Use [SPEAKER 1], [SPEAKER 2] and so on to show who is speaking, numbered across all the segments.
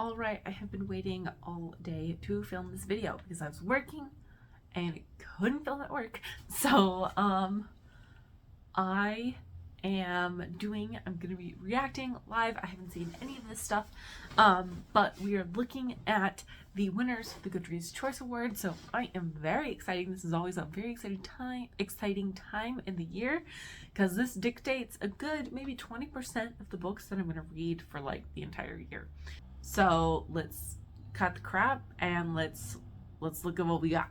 [SPEAKER 1] Alright, I have been waiting all day to film this video because I was working and couldn't film at work. So, I'm gonna be reacting live. I haven't seen any of this stuff, but we are looking at the winners of the Goodreads Choice Award. So I am very excited. This is always a very exciting time in the year because this dictates a good maybe 20% of the books that I'm gonna read for like the entire year. So let's cut the crap and let's look at what we got.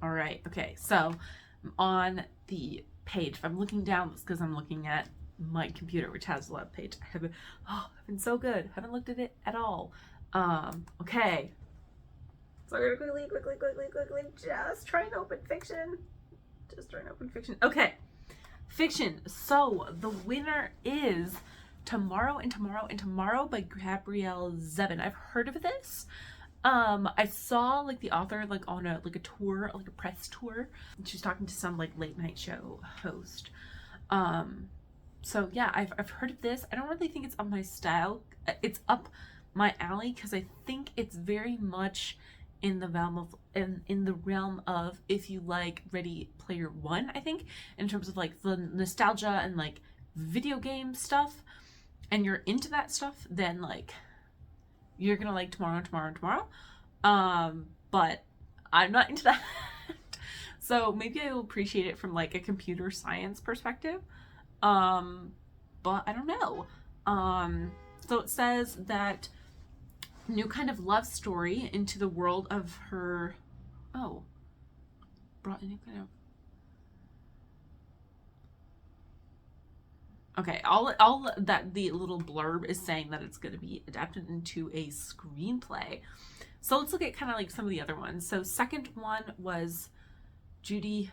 [SPEAKER 1] All right, okay, so I'm on the page. If I'm looking down, it's because I'm looking at my computer, which has a web page. I've been so good. Haven't looked at it at all. Okay. So I'm gonna quickly just try and open fiction. Okay, fiction. So the winner is Tomorrow and Tomorrow by Gabrielle Zevin. I've heard of this. I saw like the author like on a tour, like a press tour. She's talking to some like late night show host. So yeah, I've heard of this. I don't really think it's on my style. It's up my alley because I think it's very much in the realm of if you like Ready Player One, I think, in terms of like the nostalgia and like video game stuff, and you're into that stuff, then like you're gonna like Tomorrow. But I'm not into that. So maybe I will appreciate it from like a computer science perspective. But I don't know. So it says that new kind of love story into the world of her. Oh, brought a new kind of. Okay, all that the little blurb is saying that it's going to be adapted into a screenplay. So let's look at kind of like some of the other ones. So second one was Judy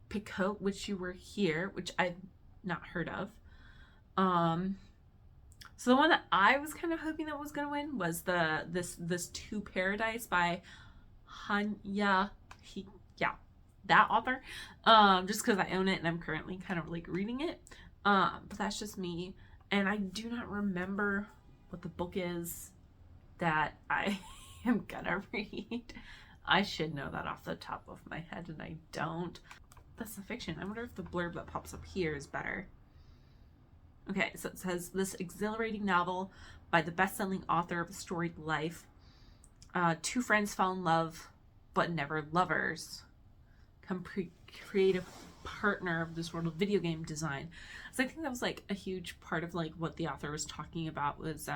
[SPEAKER 1] Picoult, Wish You Were Here, which I've not heard of. So the one that I was kind of hoping that was going to win was this To Paradise by Hanya. That author. Just because I own it and I'm currently kind of like reading it. But that's just me, and I do not remember what the book is that I am gonna read. I should know that off the top of my head, and I don't. That's the fiction. I wonder if the blurb that pops up here is better. Okay, so it says, this exhilarating novel by the best-selling author of A Storied Life. Two friends fall in love, but never lovers. Creative partner of this world of video game design. So I think that was like a huge part of like what the author was talking about was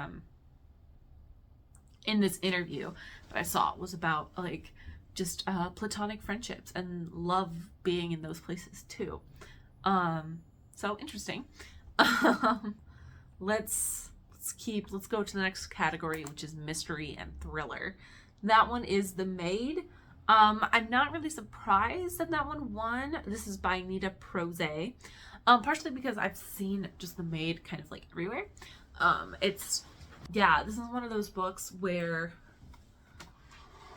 [SPEAKER 1] in this interview that I saw was about like just platonic friendships and love being in those places too. So interesting. Let's go to the next category, which is mystery and thriller. That one is The Maid. I'm not really surprised that that one won. This is by Nita Prose. Partially because I've seen just The Maid kind of like everywhere. This is one of those books where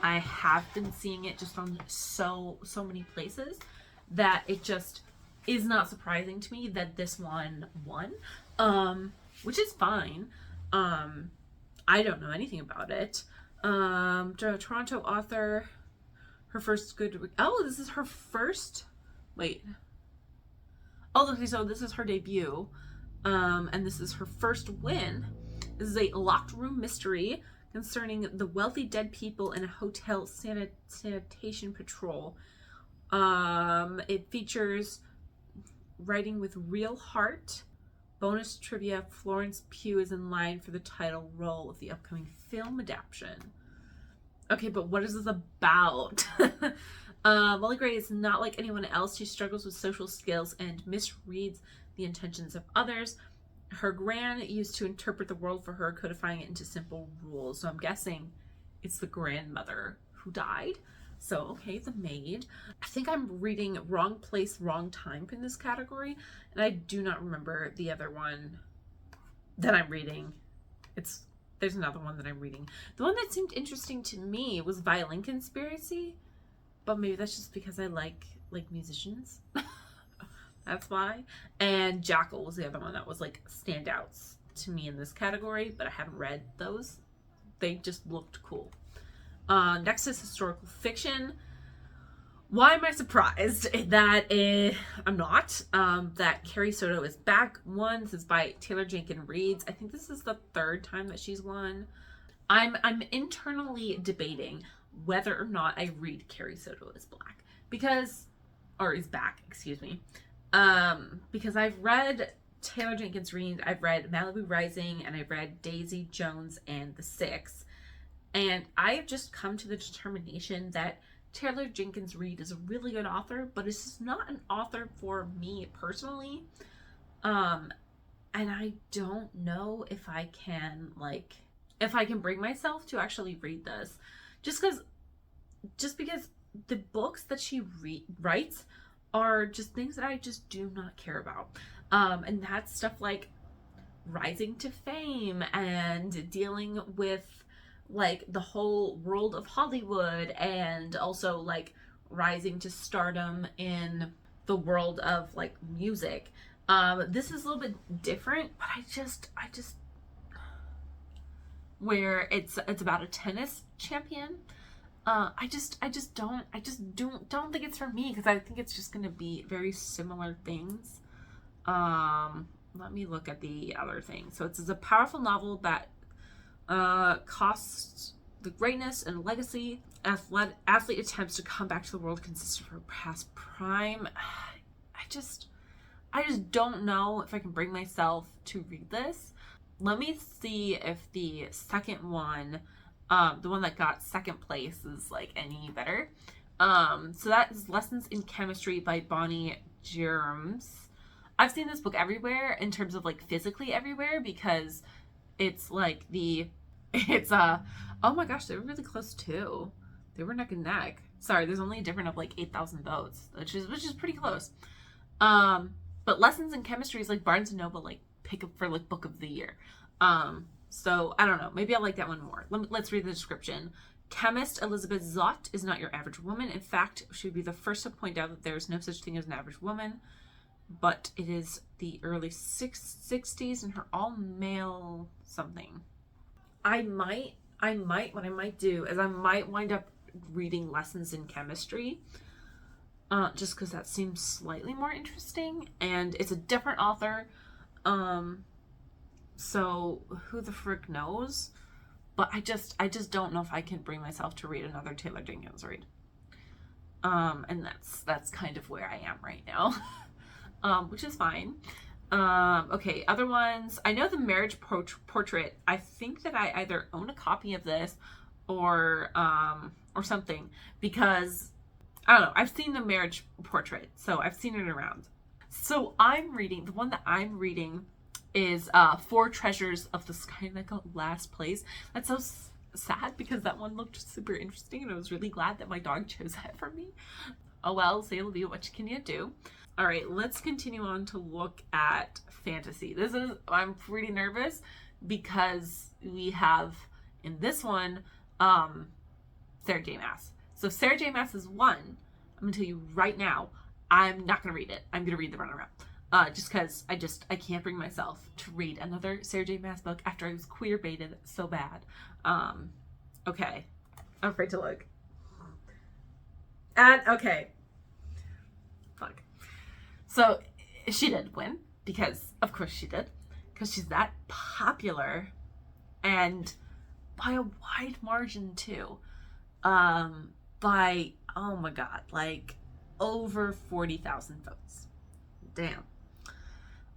[SPEAKER 1] I have been seeing it just on so many places that it just is not surprising to me that this one won. Which is fine. I don't know anything about it. Toronto author. Her first this is her first. Wait. Oh, okay, so this is her debut. And this is her first win. This is a locked room mystery concerning the wealthy dead people in a hotel sanitation patrol. It features writing with real heart. Bonus trivia, Florence Pugh is in line for the title role of the upcoming film adaptation. Okay, but what is this about? Molly Gray is not like anyone else. She struggles with social skills and misreads the intentions of others. Her gran used to interpret the world for her, codifying it into simple rules. So I'm guessing it's the grandmother who died. So, okay, The Maid. I think I'm reading Wrong Place, Wrong Time in this category, and I do not remember the other one that I'm reading. There's another one that I'm reading. The one that seemed interesting to me was Violin Conspiracy, but maybe that's just because I like musicians. That's why. And Jackal was the other one that was like standouts to me in this category, but I haven't read those They just looked cool. Next is historical fiction. Why am I surprised that I'm not? That Carrie Soto is back. One, this is by Taylor Jenkins Reads. I think this is the third time that she's won. I'm internally debating whether or not I read Carrie Soto is black is back, excuse me. Because I've read Taylor Jenkins Reid, I've read Malibu Rising, and I've read Daisy Jones and the Six, and I've just come to the determination that Taylor Jenkins Reid is a really good author, but it's just not an author for me personally. And I don't know if I can bring myself to actually read this, just because the books that she writes are just things that I just do not care about. And that's stuff like rising to fame and dealing with like the whole world of Hollywood, and also like rising to stardom in the world of like music. This is a little bit different, but I just where it's about a tennis champion. I just don't think it's for me, because I think it's just going to be very similar things. Let me look at the other thing. So it's a powerful novel that costs the greatness and legacy. Athlete attempts to come back to the world consistent of her past prime. I just don't know if I can bring myself to read this. Let me see if the second one, the one that got second place, is like any better. So that is Lessons in Chemistry by Bonnie Germs. I've seen this book everywhere, in terms of like physically everywhere, because it's like oh my gosh, they were really close too. They were neck and neck. Sorry, there's only a difference of like 8,000 votes, which is pretty close. But Lessons in Chemistry is like Barnes & Noble like pick up for like book of the year. So I don't know, maybe I like that one more. Let's read the description. Chemist Elizabeth Zott is not your average woman. In fact, she would be the first to point out that there is no such thing as an average woman. But it is the early 60s and her all-male something. What I might do is I might wind up reading Lessons in Chemistry, just because that seems slightly more interesting, and it's a different author. So who the frick knows? But I just don't know if I can bring myself to read another Taylor Jenkins Reid. And that's kind of where I am right now. Which is fine. Okay, other ones. I know The Marriage Portrait. I think that I either own a copy of this or something, because I don't know. I've seen The Marriage Portrait, so I've seen it around. So the one that I'm reading is Four Treasures of the Sky, and that got last place. That's so sad, because that one looked super interesting, and I was really glad that my dog chose that for me. Oh well, say la vie, what can you do? All right, let's continue on to look at fantasy. I'm pretty nervous, because we have in this one Sarah J. Maas. So Sarah J. Maas is one. I'm gonna tell you right now, I'm not gonna read it. I'm gonna read the runner-up. Just because I can't bring myself to read another Sarah J. Maas book after I was queer baited so bad. Okay, I'm afraid to look. And okay, fuck. So she did win, because of course she did, because she's that popular, and by a wide margin too. By, oh my god, like over 40,000 votes. Damn.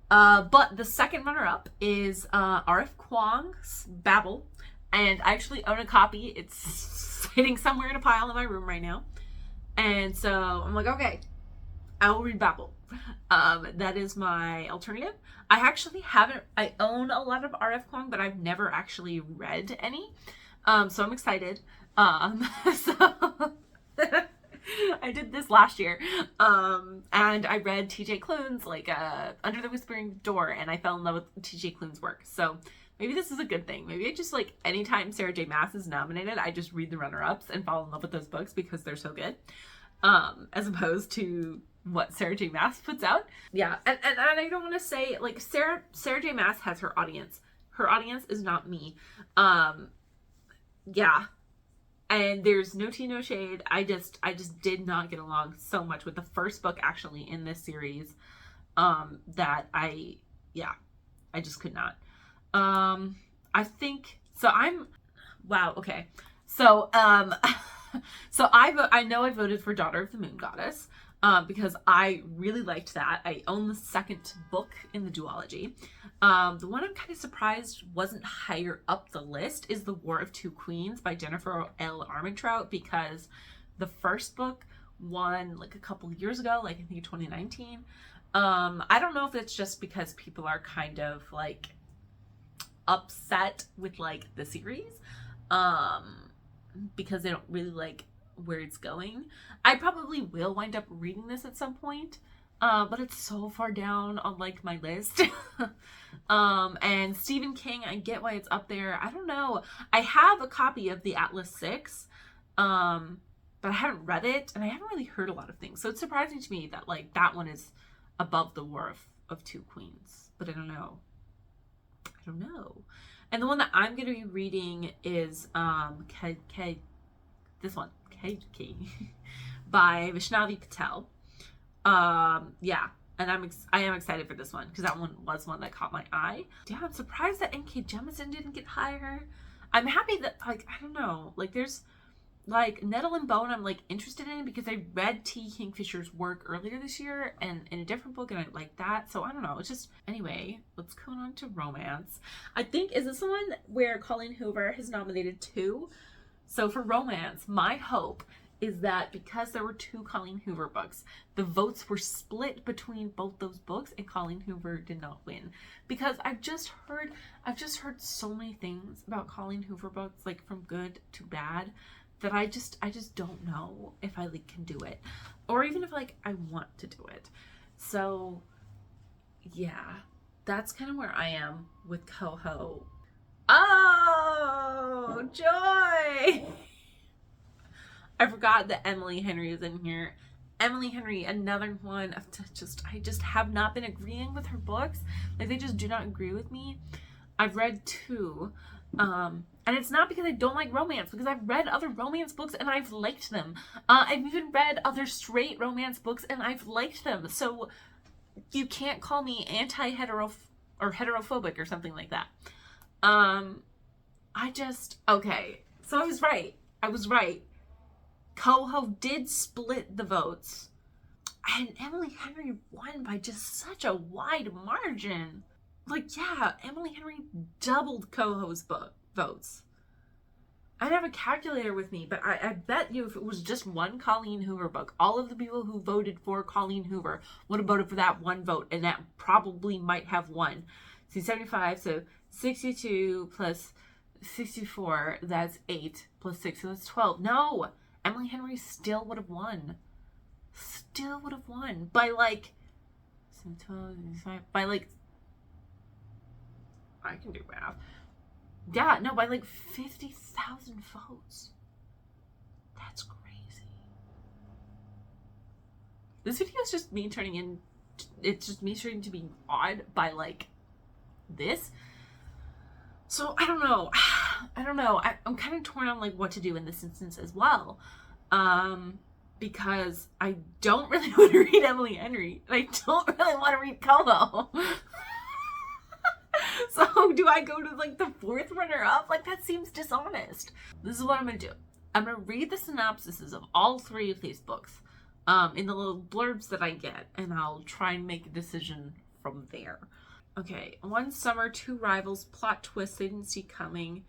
[SPEAKER 1] But the second runner-up is R.F. Kuang's Babel, and I actually own a copy. It's sitting somewhere in a pile in my room right now, and so I'm like, okay, I will read Babel. That is my alternative. I own a lot of R.F. Kuang, but I've never actually read any, so I'm excited. So I did this last year, and I read TJ Klune's Under the Whispering Door, and I fell in love with TJ Klune's work. So maybe this is a good thing. Maybe I just anytime Sarah J. Maas is nominated, I just read the runner-ups and fall in love with those books because they're so good, as opposed to what Sarah J. Maas puts out. Yeah, and I don't want to say Sarah J. Maas has her audience. Her audience is not me. yeah. And there's no tea, no shade. I just did not get along so much with the first book actually in this series, that I just could not. I think so. Wow. Okay. So, so I know I voted for Daughter of the Moon Goddess, because I really liked that. I own the second book in the duology. The one I'm kind of surprised wasn't higher up the list is The War of Two Queens by Jennifer L. Armentrout, because the first book won like a couple years ago, like I think 2019. I don't know if it's just because people are kind of like upset with like the series, because they don't really like where it's going. I probably will wind up reading this at some point, but it's so far down on like my list. And Stephen King, I get why it's up there. I don't know. I have a copy of the Atlas 6, but I haven't read it, and I haven't really heard a lot of things. So it's surprising to me that like that one is above The War of Two Queens. But I don't know. And the one that I'm going to be reading is this one, K by Vaishnavi Patel. Yeah, and I am excited for this one because that one was one that caught my eye. Yeah, I'm surprised that N.K. Jemisin didn't get higher. I'm happy that, like, I don't know, like there's like Nettle and Bone I'm like interested in because I read T. Kingfisher's work earlier this year and in a different book, and I like that. So I don't know, it's just, anyway, let's go on to romance. I think, is this the one where Colleen Hoover has nominated 2? So for romance, my hope is that because there were 2 Colleen Hoover books, the votes were split between both those books and Colleen Hoover did not win. Because I've just heard so many things about Colleen Hoover books, like from good to bad, that I just don't know if I like can do it, or even if like I want to do it. So yeah, that's kind of where I am with Coho. Oh, joy! I forgot that Emily Henry is in here. Emily Henry, another one of I just have not been agreeing with her books. Like, they just do not agree with me. I've read 2. And it's not because I don't like romance, because I've read other romance books and I've liked them. I've even read other straight romance books and I've liked them. So you can't call me anti-hetero or heterophobic or something like that. Okay. So I was right. Coho did split the votes. And Emily Henry won by just such a wide margin. Like, yeah, Emily Henry doubled Coho's votes. I don't have a calculator with me, but I bet you if it was just one Colleen Hoover book, all of the people who voted for Colleen Hoover would have voted for that one vote, and that probably might have won. See, 75, so 62 plus 64, that's 8, plus 6, so that's 12. No! Emily Henry still would have won. By like, I can do math. Yeah, no, by like 50,000 votes. That's crazy. This video is just me turning to be odd by like this. So I don't know. I'm kind of torn on like what to do in this instance as well. Because I don't really want to read Emily Henry, and I don't really want to read Coho. So do I go to like the 4th runner up? Like, that seems dishonest. This is what I'm gonna do. I'm gonna read the synopsises of all 3 of these books in the little blurbs that I get, and I'll try and make a decision from there. Okay, one summer, 2 rivals, plot twists they didn't see coming.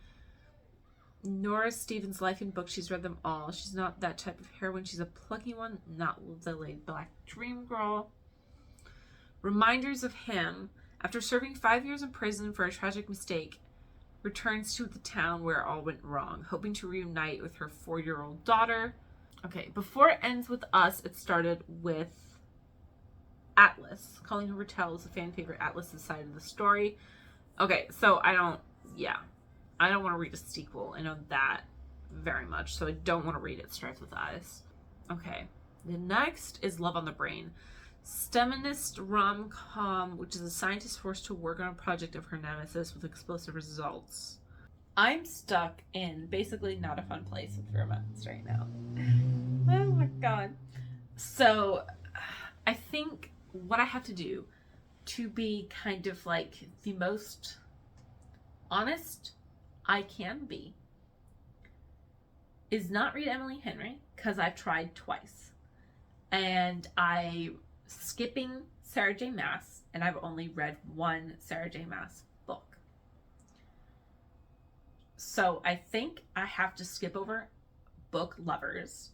[SPEAKER 1] Nora Stevens' life and books, she's read them all. She's not that type of heroine. She's a plucky one, not the laid black dream girl. Reminders of him. After serving 5 years in prison for a tragic mistake, returns to the town where all went wrong, hoping to reunite with her 4-year-old daughter. Okay, before it ends with us, it started with Atlas. Colleen Hoover tells the fan favorite Atlas's side of the story. Okay, so I don't want to read a sequel. I know that very much, so I don't want to read It Starts With Us. Okay, the next is Love on the Brain. STEMinist rom-com, which is a scientist forced to work on a project of her nemesis with explosive results. I'm stuck in basically not a fun place with romance right now. Oh my god. So I think what I have to do to be kind of like the most honest I can be is not read Emily Henry, because I've tried twice. And I skipping Sarah J. Maas, and I've only read one Sarah J. Maas book. So I think I have to skip over Book Lovers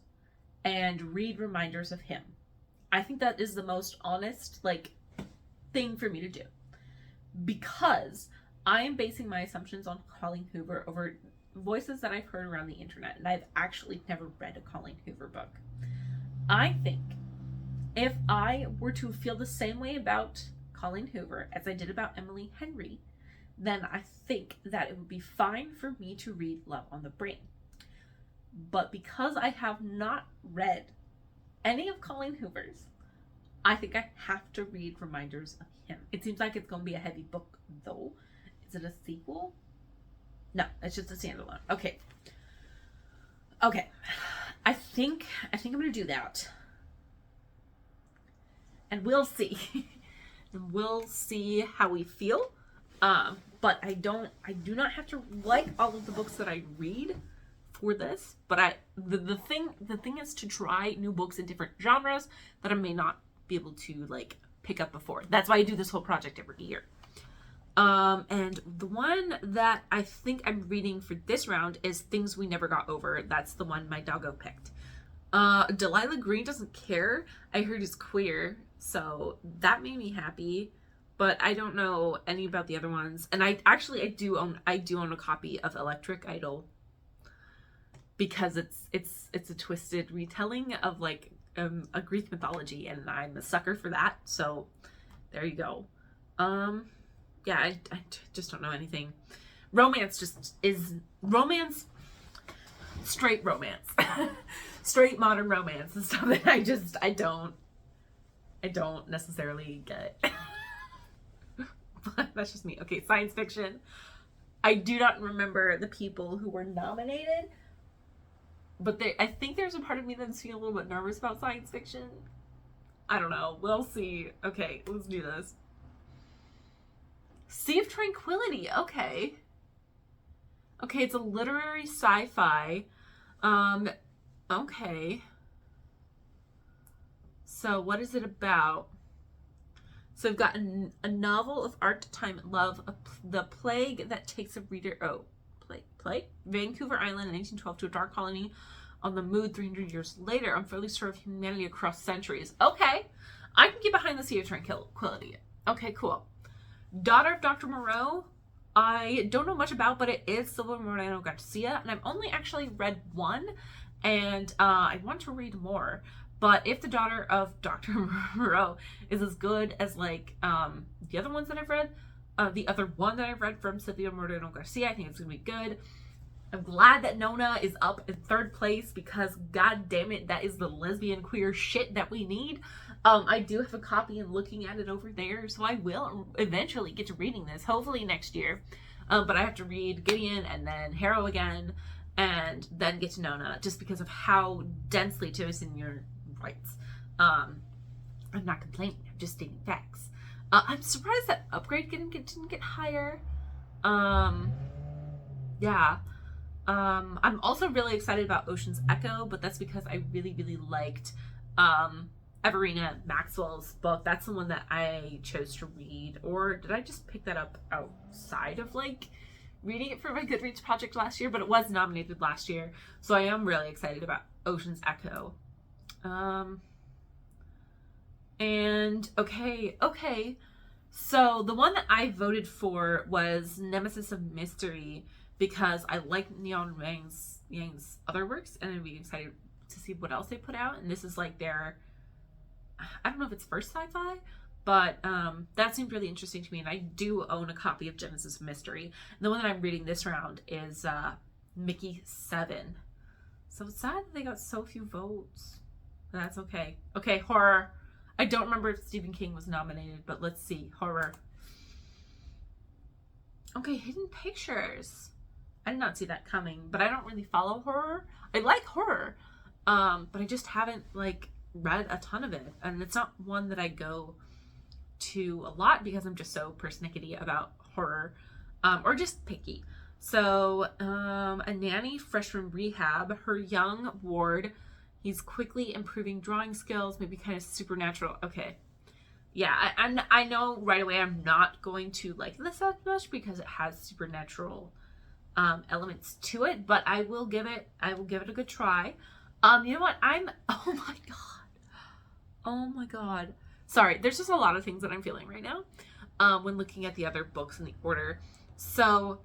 [SPEAKER 1] and read Reminders of Him. I think that is the most honest, like, thing for me to do. Because I am basing my assumptions on Colleen Hoover over voices that I've heard around the internet, and I've actually never read a Colleen Hoover book. I think if I were to feel the same way about Colleen Hoover as I did about Emily Henry, then I think that it would be fine for me to read Love on the Brain. But because I have not read any of Colleen Hoover's, I think I have to read Reminders of Him. It seems like it's going to be a heavy book, though. Is it a sequel? No, it's just a standalone. Okay. I think I'm going to do that. And we'll see. And we'll see how we feel. But I do not have to like all of the books that I read for this. But the thing is to try new books in different genres that I may not be able to like pick up before. That's why I do this whole project every year. And the one that I think I'm reading for this round is Things We Never Got Over. That's the one my doggo picked. Delilah Green Doesn't Care, I heard, is queer, so that made me happy, but I don't know any about the other ones. And I do own a copy of Electric Idol, because it's a twisted retelling of like a Greek mythology, and I'm a sucker for that, so there you go. Yeah, I just don't know anything. Romance just is romance, straight romance, straight modern romance is something I don't necessarily get. But that's just me. Okay, science fiction. I do not remember the people who were nominated, but I think there's a part of me that's feeling a little bit nervous about science fiction. I don't know. We'll see. Okay, let's do this. Sea of Tranquility. Okay, it's a literary sci-fi. Okay. So what is it about? So we've got a novel of art, time, and love, the plague that takes a reader. Plague? Vancouver Island in 1812 to a dark colony on the mood 300 years later, unfairly serve humanity across centuries. Okay, I can get behind the Sea of Tranquility. Okay, cool. Daughter of Dr. Moreau, I don't know much about, but it is Silvia Moreno Garcia, and I've only actually read one, and I want to read more. But if the Daughter of Dr. Moreau is as good as like the other ones that I've read, the other one that I've read from Silvia Moreno Garcia, I think it's gonna be good. I'm glad that Nona is up in third place, because god damn it, that is the lesbian queer shit that we need. I do have a copy and looking at it over there, so I will eventually get to reading this, hopefully next year. But I have to read Gideon and then Harrow again, and then get to Nona, just because of how densely Timothy writes. I'm not complaining, I'm just stating facts. I'm surprised that Upgrade didn't get higher. Yeah. I'm also really excited about Ocean's Echo, but that's because I really, really liked Everina Maxwell's book. That's the one that I chose to read. Or did I just pick that up outside of like reading it for my Goodreads project last year? But it was nominated last year, so I am really excited about Ocean's Echo. And okay. So the one that I voted for was Nemesis of Mystery, because I like Neon Yang's other works, and I'd be excited to see what else they put out. And this is like their, I don't know if it's first sci-fi, but that seemed really interesting to me, and I do own a copy of Genesis of Mystery. And the one that I'm reading this round is Mickey 7. So it's sad that they got so few votes. But that's okay. Okay, horror. I don't remember if Stephen King was nominated, but let's see. Horror. Okay, Hidden Pictures. I did not see that coming, but I don't really follow horror. I like horror, but I just haven't like read a ton of it, and it's not one that I go to a lot because I'm just so persnickety about horror, or just picky. So a nanny fresh from rehab, her young ward, he's quickly improving drawing skills, maybe kind of supernatural. Okay, yeah, I know right away I'm not going to like this that much because it has supernatural elements to it, but I will give it a good try. You know what? Oh my god. Sorry, there's just a lot of things that I'm feeling right now when looking at the other books in the order. So,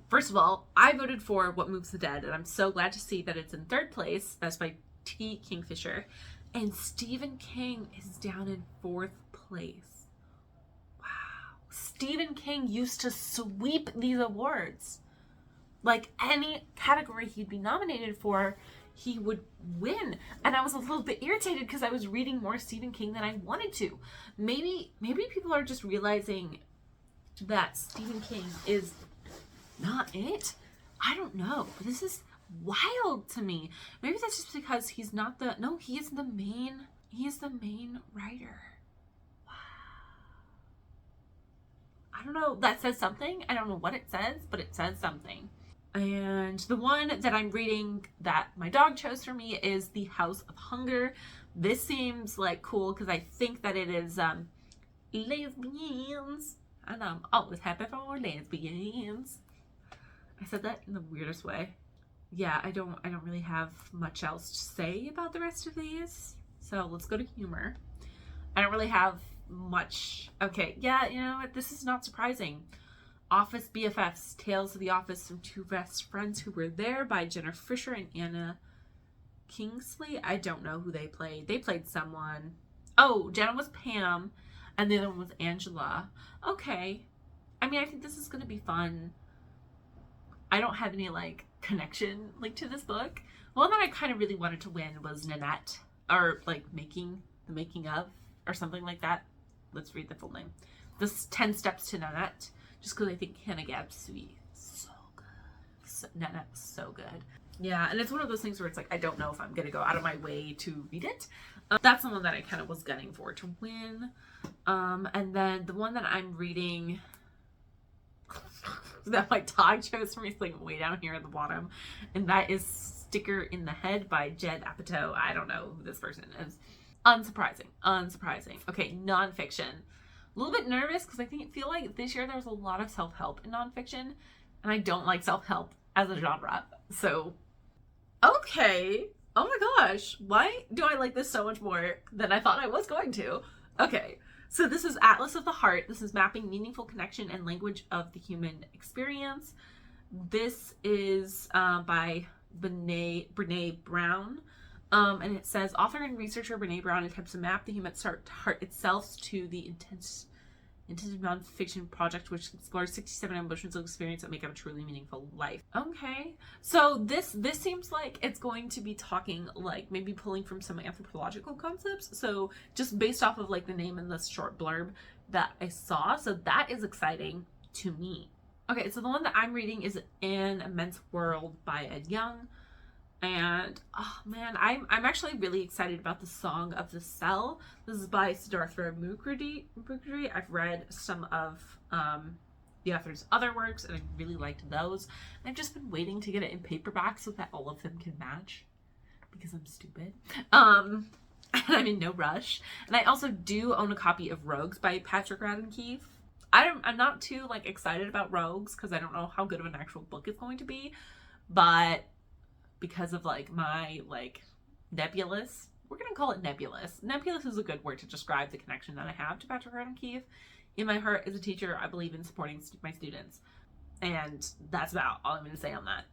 [SPEAKER 1] first of all, I voted for What Moves the Dead, and I'm so glad to see that it's in third place. That's by T. Kingfisher. And Stephen King is down in fourth place. Wow. Stephen King used to sweep these awards. Like, any category he'd be nominated for, he would win. And I was a little bit irritated because I was reading more Stephen King than I wanted to. Maybe people are just realizing that Stephen King is not it. I don't know. But this is wild to me. Maybe that's just because he's not the... No, he is the main writer. Wow. I don't know. That says something. I don't know what it says, but it says something. And the one that I'm reading that my dog chose for me is The House of Hunger. This seems like cool because I think that it is lesbians. And I'm always happy for lesbians. I said that in the weirdest way. Yeah, I don't really have much else to say about the rest of these. So let's go to humor. I don't really have much. Okay, yeah, you know what? This is not surprising. Office BFFs, Tales of the Office from Two Best Friends Who Were There by Jenna Fischer and Anna Kingsley. I don't know who they played. They played someone. Oh, Jenna was Pam, and the other one was Angela. Okay. I mean, I think this is going to be fun. I don't have any, like, connection, like, to this book. The one that I kind of really wanted to win was Nanette, or, like, the making of, or something like that. Let's read the full name. This 10 Steps to Nanette. Just because I think Hannah Gabb's sweet. So good. Nanette's so good. Yeah, and it's one of those things where it's like, I don't know if I'm going to go out of my way to read it. That's the one that I kind of was gunning for to win. And then the one that I'm reading that my dog chose for me is like way down here at the bottom. And that is Sticker in the Head by Jed Apatow. I don't know who this person is. Unsurprising. Okay, nonfiction. A little bit nervous because I feel like this year there was a lot of self-help in nonfiction, and I don't like self-help as a genre. So, okay. Oh my gosh. Why do I like this so much more than I thought I was going to? Okay. So this is Atlas of the Heart. This is Mapping Meaningful Connection and Language of the Human Experience. This is by Brene Brown. And it says, author and researcher Brene Brown attempts to map the human heart itself to the intensive nonfiction project, which explores 67 emotional experiences that make up a truly meaningful life. Okay. So this seems like it's going to be talking, like, maybe pulling from some anthropological concepts. So just based off of, like, the name and the short blurb that I saw. So that is exciting to me. Okay, so the one that I'm reading is An Immense World by Ed Young. And oh man, I'm actually really excited about the Song of the Cell. This is by Siddhartha Mukherjee. I've read some of the author's other works, and I really liked those. I've just been waiting to get it in paperback so that all of them can match, because I'm stupid. And I'm in no rush. And I also do own a copy of Rogues by Patrick Radden Keefe. I'm not too like excited about Rogues because I don't know how good of an actual book it's going to be, but because of like my like nebulous, we're gonna call it nebulous. Nebulous is a good word to describe the connection that I have to Patrick Radden Keefe. In my heart as a teacher, I believe in supporting my students, and that's about all I'm gonna say on that.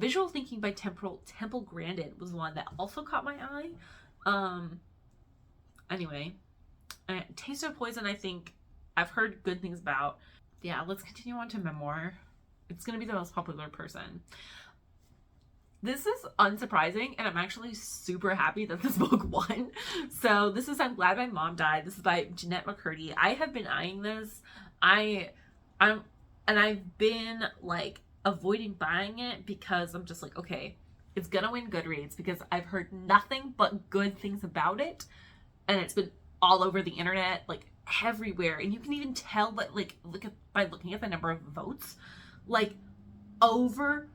[SPEAKER 1] Visual Thinking by Temple Grandin was one that also caught my eye. Anyway, Taste of Poison, I think I've heard good things about. Yeah, let's continue on to memoir. It's gonna be the most popular person. This is unsurprising, and I'm actually super happy that this book won. So this is I'm Glad My Mom Died. This is by Jeanette McCurdy. I have been eyeing this. I've been like avoiding buying it because I'm just like, okay, it's gonna win Goodreads because I've heard nothing but good things about it, and it's been all over the internet, like everywhere, and you can even tell that, like, by looking at the number of votes, like over,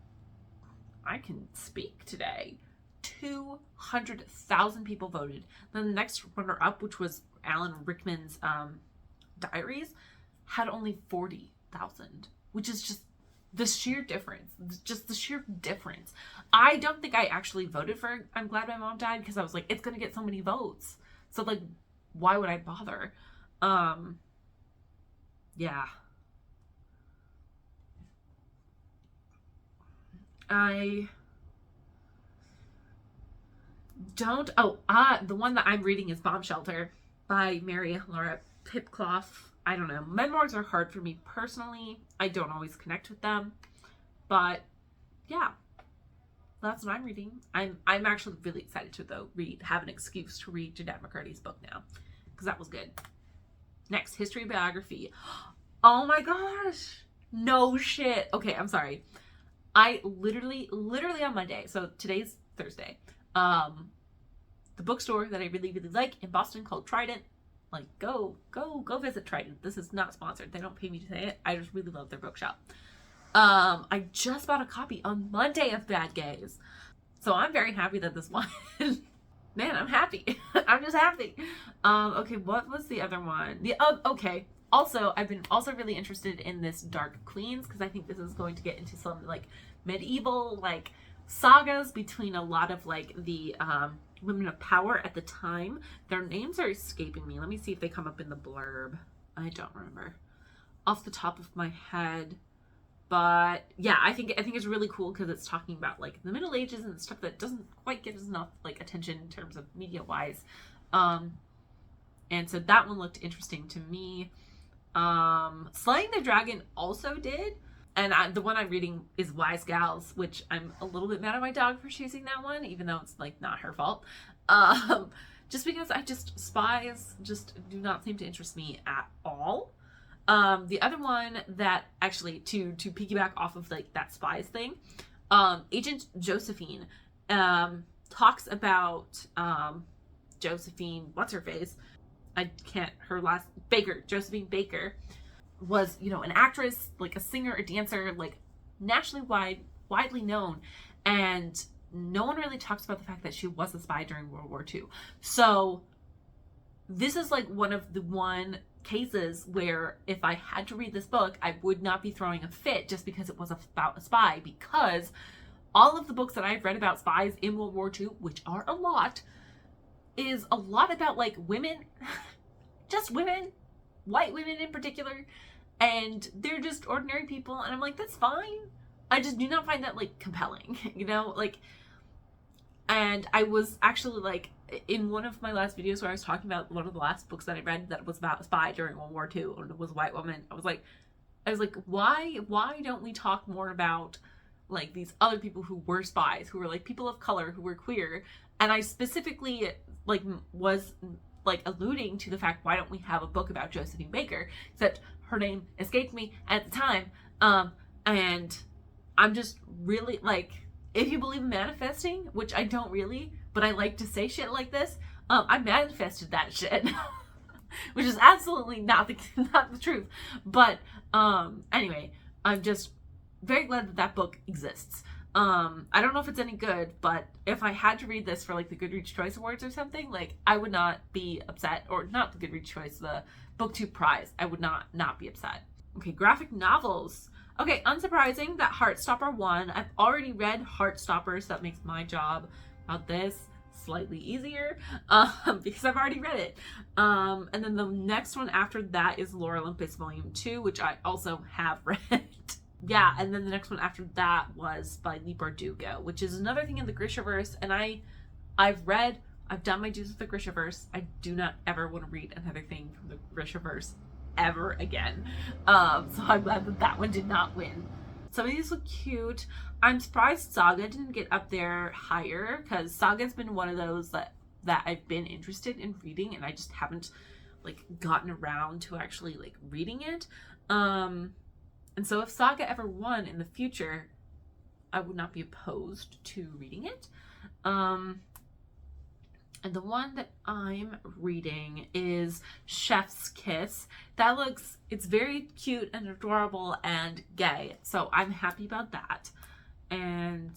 [SPEAKER 1] I can speak today, 200,000 people voted. Then the next runner up, which was Alan Rickman's Diaries, had only 40,000, which is just the sheer difference. Just the sheer difference. I don't think I actually voted for I'm Glad My Mom Died because I was like, it's gonna get so many votes. So like, why would I bother? Yeah. I don't. Oh, the one that I'm reading is Bomb Shelter by Mary Laura Pipclough. I don't know. Memoirs are hard for me personally. I don't always connect with them, but yeah, that's what I'm reading. I'm actually really excited to have an excuse to read Jeanette McCurdy's book now, because that was good. Next, history biography. Oh my gosh, no shit. Okay, I'm sorry. I literally on Monday, so today's Thursday, the bookstore that I really like in Boston called Trident, like go visit Trident. This is not sponsored. They don't pay me to say it. I just really love their bookshop. I just bought a copy on Monday of Bad Gays. So I'm very happy that this one, man, I'm happy. I'm just happy. Okay, what was the other one? Okay. Also, I've been also really interested in this Dark Queens because I think this is going to get into some like medieval like sagas between a lot of like the women of power at the time. Their names are escaping me. Let me see if they come up in the blurb. I don't remember off the top of my head. But yeah, I think it's really cool because it's talking about like the Middle Ages and stuff that doesn't quite get enough like attention in terms of media wise. And so that one looked interesting to me. Slaying the Dragon also did, and the one I'm reading is Wise Gals, which I'm a little bit mad at my dog for choosing that one, even though it's like not her fault. Just because spies just do not seem to interest me at all. The other one that actually to piggyback off of like that spies thing, Agent Josephine talks about Josephine, what's her face? Josephine Baker was, an actress, like a singer, a dancer, like nationally widely known, and no one really talks about the fact that she was a spy during World War II. So this is like one of the cases where if I had to read this book, I would not be throwing a fit just because it was about a spy, because all of the books that I've read about spies in World War II, which are a lot, is a lot about like women, just women, white women in particular, and they're just ordinary people, and I'm like, that's fine. I just do not find that like compelling, like, and I was actually like, in one of my last videos where I was talking about one of the last books that I read that was about a spy during World War II, and it was a white woman, I was like, why don't we talk more about like these other people who were spies, who were like people of color, who were queer? And I specifically like was like alluding to the fact, why don't we have a book about Josephine Baker? Except her name escaped me at the time. And I'm just really like, if you believe in manifesting, which I don't really, but I like to say shit like this, I manifested that shit, which is absolutely not the truth. But anyway, I'm just very glad that book exists. I don't know if it's any good, but if I had to read this for like the Goodreads Choice Awards or something, like I would not be upset, or not the Goodreads Choice, the BookTube prize. I would not be upset. Okay, graphic novels. Okay, unsurprising that Heartstopper won. I've already read Heartstopper, so that makes my job about this slightly easier, because I've already read it. And then the next one after that is Lore Olympus Volume 2, which I also have read. Yeah, and then the next one after that was by Lee Bardugo, which is another thing in the Grishaverse, and I've done my dues with the Grishaverse. I do not ever want to read another thing from the Grishaverse ever again. So I'm glad that one did not win. Some of these look cute. I'm surprised Saga didn't get up there higher, because Saga's been one of those that I've been interested in reading, and I just haven't like gotten around to actually like reading it. And so if Saga ever won in the future, I would not be opposed to reading it. And the one that I'm reading is Chef's Kiss. It's very cute and adorable and gay. So I'm happy about that. And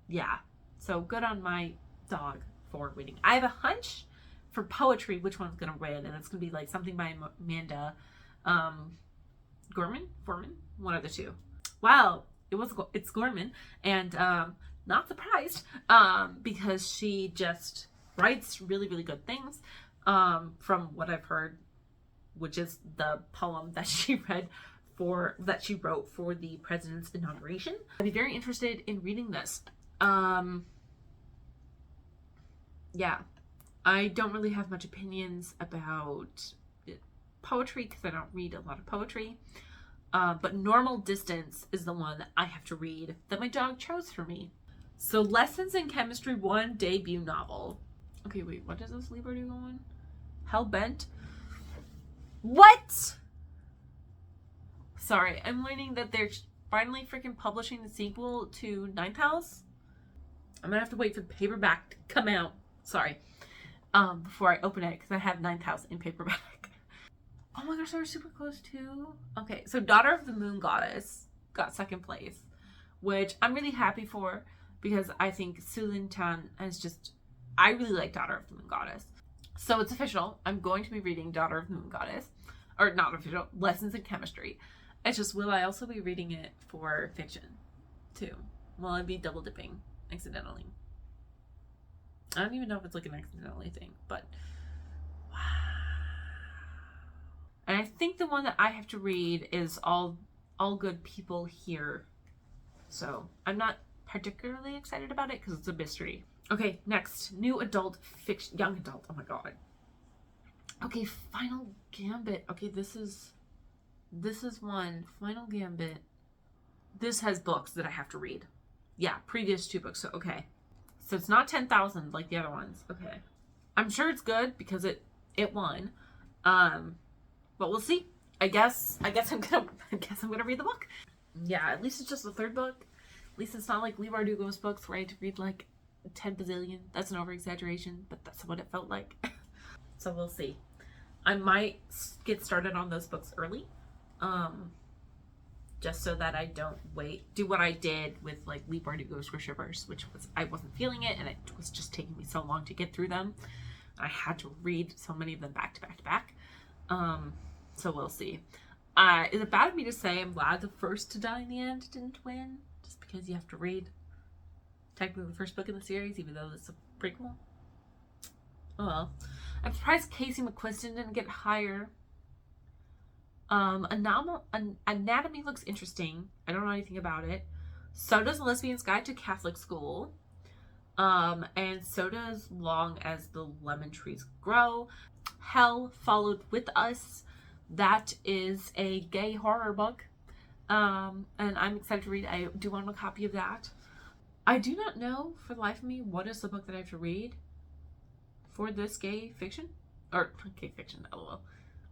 [SPEAKER 1] yeah, so good on my dog for reading. I have a hunch for poetry which one's gonna win, and it's gonna be like something by Amanda Gorman, one of the two. Wow, it's Gorman, and not surprised because she just writes really, really good things from what I've heard, which is the poem that she wrote for the president's inauguration. I'd be very interested in reading this. Yeah, I don't really have much opinions about poetry because I don't read a lot of poetry. But Normal Distance is the one that I have to read that my dog chose for me. So Lessons in Chemistry 1 debut novel. Okay, wait, what does this Libra do on? Hellbent? What? Sorry, I'm learning that they're finally freaking publishing the sequel to Ninth House. I'm gonna have to wait for the paperback to come out. Sorry. Before I open it, because I have Ninth House in paperback. Oh my gosh, they were super close too. Okay, so Daughter of the Moon Goddess got second place, which I'm really happy for because I think Sulin Tan I really like Daughter of the Moon Goddess. So it's official. I'm going to be reading Daughter of the Moon Goddess. Or not official, Lessons in Chemistry. It's just, will I also be reading it for fiction too? Will I be double dipping accidentally? I don't even know if it's like an accidentally thing, but wow. And I think the one that I have to read is All Good People Here. So I'm not particularly excited about it because it's a mystery. Okay, next, new adult fiction, young adult. Oh my god. Okay, Final Gambit. Okay, this is one. Final Gambit. This has books that I have to read. Yeah, previous 2 books. So okay. So it's not 10,000 like the other ones. Okay. I'm sure it's good because it won. But we'll see. I guess I'm gonna read the book. Yeah, at least it's just the 3rd book. At least it's not like Leigh Bardugo's books where I had to read like 10 bazillion. That's an over exaggeration, but that's what it felt like. So we'll see. I might get started on those books early. Just so that I don't do what I did with like Leigh Bardugo's Shivers, which was, I wasn't feeling it and it was just taking me so long to get through them. I had to read so many of them back to back to back. So we'll see. Is it bad of me to say I'm glad the first to die in the end didn't win? Just because you have to read technically the first book in the series, even though it's a prequel? Oh well. I'm surprised Casey McQuiston didn't get higher. Anatomy looks interesting. I don't know anything about it. So does Lesbian's Guide to Catholic School. And so does Long as the Lemon Trees Grow. Hell Followed With Us. That is a gay horror book. And I'm excited to read. I do want a copy of that. I do not know for the life of me what is the book that I have to read for this gay fiction. Or gay fiction, lol.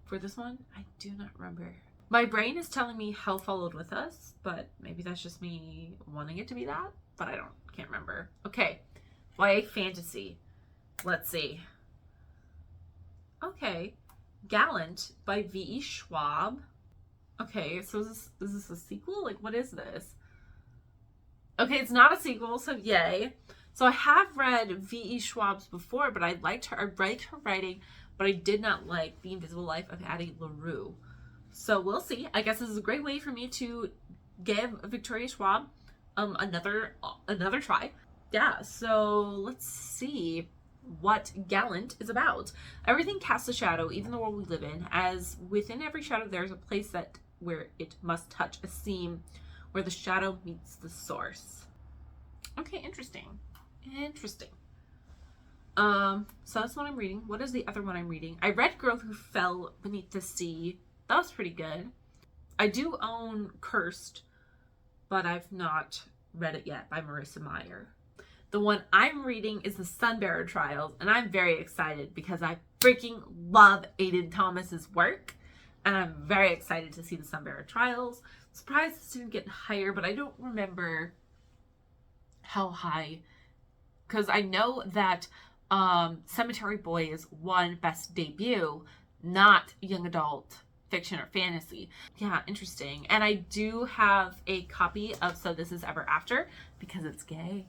[SPEAKER 1] For this one, I do not remember. My brain is telling me Hell Followed With Us, but maybe that's just me wanting it to be that, but I can't remember. Okay, YA fantasy. Let's see. Okay, Gallant by V.E. Schwab. Okay, so is this a sequel? Like, what is this? Okay, it's not a sequel, so yay. So I have read V.E. Schwab's before, but I liked her writing, but I did not like The Invisible Life of Addie LaRue. So we'll see. I guess this is a great way for me to give Victoria Schwab another try. Yeah, so let's see what Gallant is about. Everything casts a shadow, even the world we live in, as within every shadow there is a place where it must touch, a seam where the shadow meets the source. Okay, interesting. So that's what I'm reading. What is the other one I'm reading? I read Girl Who Fell Beneath the Sea. That was pretty good. I do own Cursed, but I've not read it yet, by Marissa Meyer. The one I'm reading is The Sunbearer Trials, and I'm very excited because I freaking love Aiden Thomas's work. And I'm very excited to see the Sunbearer Trials. Surprised this didn't get higher, but I don't remember how high. Because I know that Cemetery Boys won Best Debut, not Young Adult Fiction or Fantasy. Yeah, interesting. And I do have a copy of So This Is Ever After because it's gay.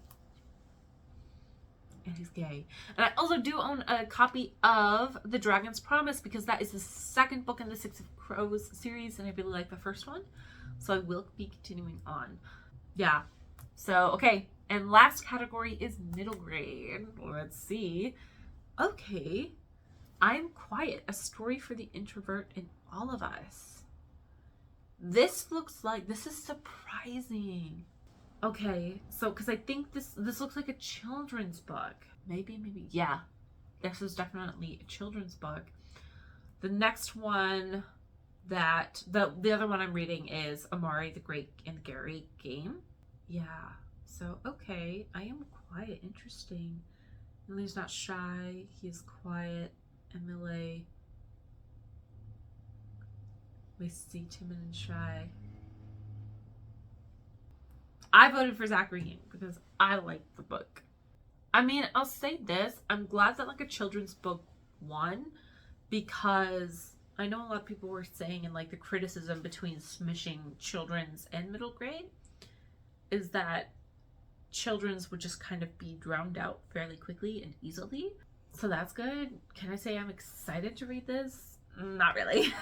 [SPEAKER 1] And he's gay. And I also do own a copy of The Dragon's Promise because that is the second book in the Six of Crows series, and I really like the first one. So I will be continuing on. Yeah. So, okay. And last category is middle grade. Let's see. Okay. I'm Quiet, a story for the introvert in all of us. This looks like, this is surprising. Okay, so because I think this looks like a children's book. Maybe, yeah. This is definitely a children's book. The next one that, the other one I'm reading is Amari the Great and Gary Game. Yeah, so okay, I Am Quiet, interesting. Emily's not shy, he's quiet. Emily, we see timid and shy. I voted for Zach Regan because I like the book. I mean, I'll say this. I'm glad that like a children's book won because I know a lot of people were saying in like the criticism between smishing children's and middle grade is that children's would just kind of be drowned out fairly quickly and easily. So that's good. Can I say I'm excited to read this? Not really.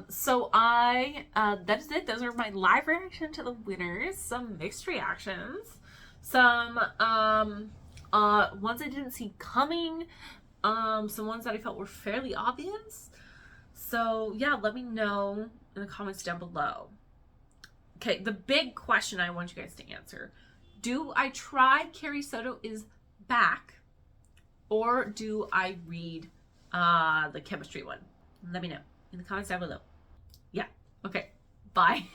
[SPEAKER 1] So that is it. Those are my live reaction to the winners. Some mixed reactions. Some ones I didn't see coming. Some ones that I felt were fairly obvious. So yeah, let me know in the comments down below. Okay, the big question I want you guys to answer. Do I try Carrie Soto is Back? Or do I read the chemistry one? Let me know in the comments down below. Yeah. Okay. Bye.